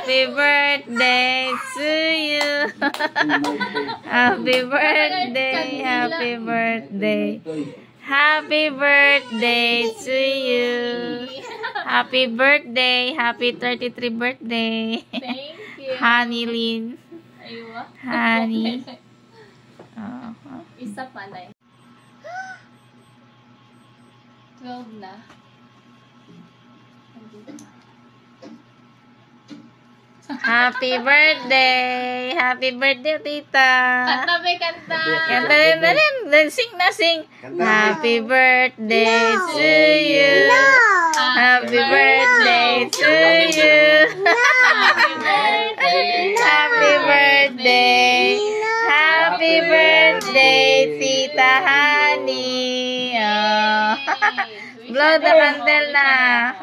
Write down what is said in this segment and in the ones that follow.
Happy birthday to you. Happy birthday, happy birthday. Happy birthday to you. Happy birthday, happy 33 birthday. Thank you. Honey Lynn. Aywa. Honey. Isa pa na. 12 na. Happy birthday! Happy birthday, tita! Kanta ba kanta? Kanta rin na rin. Then sing na sing. Happy birthday to you. Happy birthday to you. Happy birthday. Happy birthday, Tita Honey. Oh. Blow the candle na.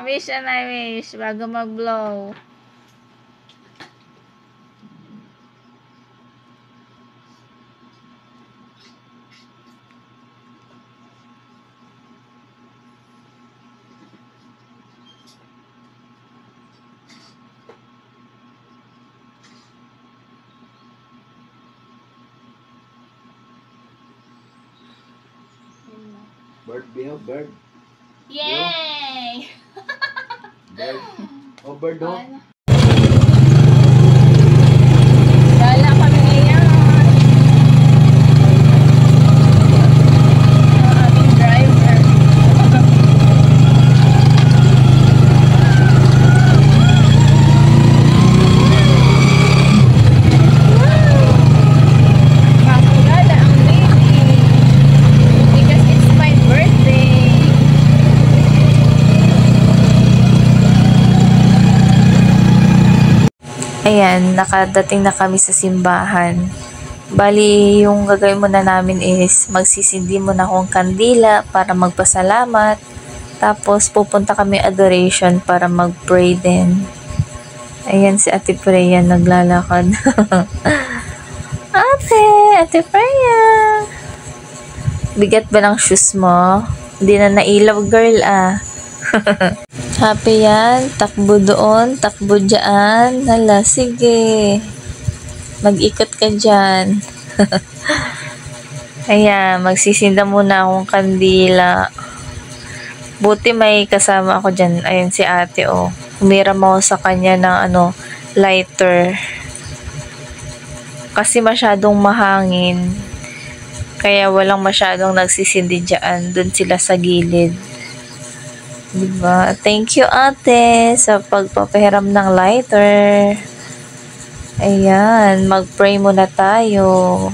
Wish and I wish bago mag-blow. Bird, Bill, bird. Yay! Bird. Oh, bird, oh. Gala kami ngayon. Aming driver. Makagala ang baby. Because it's my birthday. Ayan, nakadating na kami sa simbahan. Bali, yung gagawin muna namin is magsisindi muna akong kandila para magpasalamat. Tapos, pupunta kami adoration para mag-pray din. Ayan, si Ate Freya naglalakad. Ate Freya! Bigat ba ng shoes mo? Hindi na nailaw, girl, ah. Happy yan. Takbo doon. Takbo dyan. Hala, sige. Mag-ikot ka dyan. Ayan, magsisinda muna akong kandila. Buti may kasama ako dyan. Ayan si ate, oh. Humiram ako sa kanya ng lighter. Kasi masyadong mahangin. Kaya walang masyadong nagsisindi dyan. Doon sila sa gilid. Diba? Thank you, ate, sa pagpapahiram ng lighter. Ayan, mag-pray muna tayo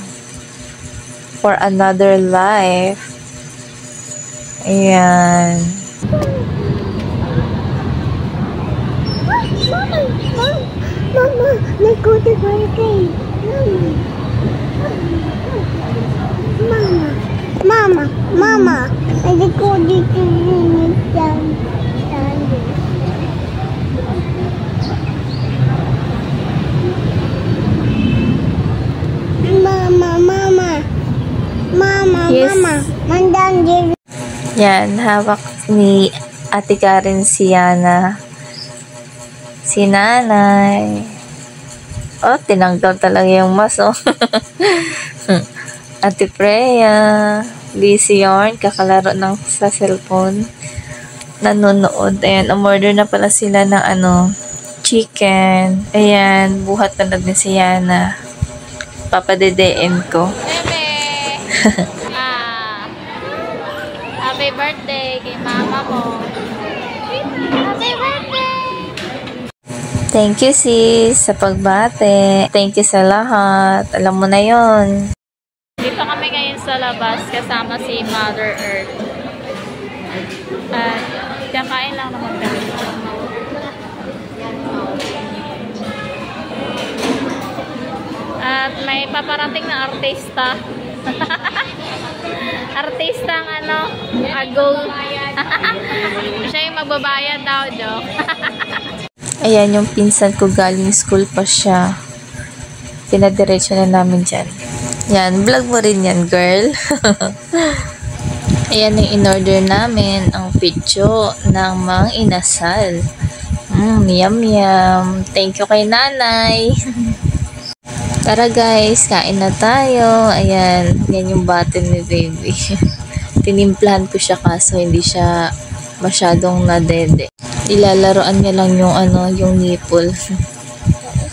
for another life. Ayan. Mama, nag-good birthday. Mama, nag-good birthday. Yes. Mandang. Yan, hawak ni Ate Karen si Yana. Si nanay. Oh, tinanggal talaga yung maso. Ate Freya. Busy yarn. Kakalaro sa cellphone. Nanonood. Ayan, umorder na pala sila ng chicken. Ayan, buhat na din si Yana. Papadedein ko. Happy birthday kay mama mo. Happy birthday! Thank you, sis, sa pagbate. Thank you sa lahat. Alam mo na yon. Dito kami ngayon sa labas kasama si Mother Earth. At kakain lang naman kami. At may paparating na artista. Artista ang agol. Siya yung magbabayad daw, joke. Ayan, yung pinsan ko galing school pa siya. Pinadiretso na namin dyan. Yan, vlog mo rin yan, girl. Ayan yung in-order namin, ang pidyo ng mga inasal. Yum yum. Thank you kay nanay. Tara guys, kain na tayo. Ayan, yan yung bottle ni baby. Tinimplahan ko siya kaso hindi siya masyadong nadede. Ilalaroan niya lang yung yung nipple.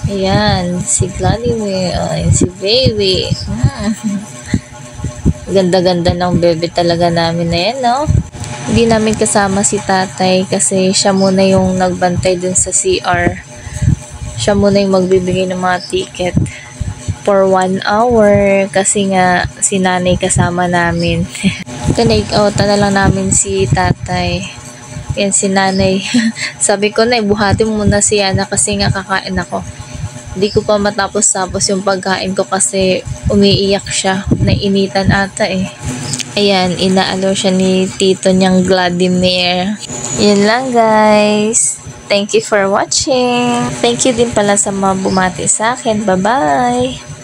Ayan, si Vladimir. Ayan, si baby. Ganda-ganda ng baby talaga namin na yan, no? Hindi namin kasama si tatay kasi siya muna yung nagbantay dun sa CR. Siya muna yung magbibigay ng mga ticket for 1 hour kasi nga si nanay kasama namin. Tinake-outan na lang namin si tatay. Yan si nanay. Sabi ko na, buhatin mo muna si Yana kasi nga kakain ako. Hindi ko pa matapos-tapos yung pagkain ko kasi umiiyak siya. Nainitan ata eh. Ayan, inaalo siya ni tito niyang Vladimir. Yan lang guys. Thank you for watching. Thank you din pala sa mga bumati sa akin. Bye-bye!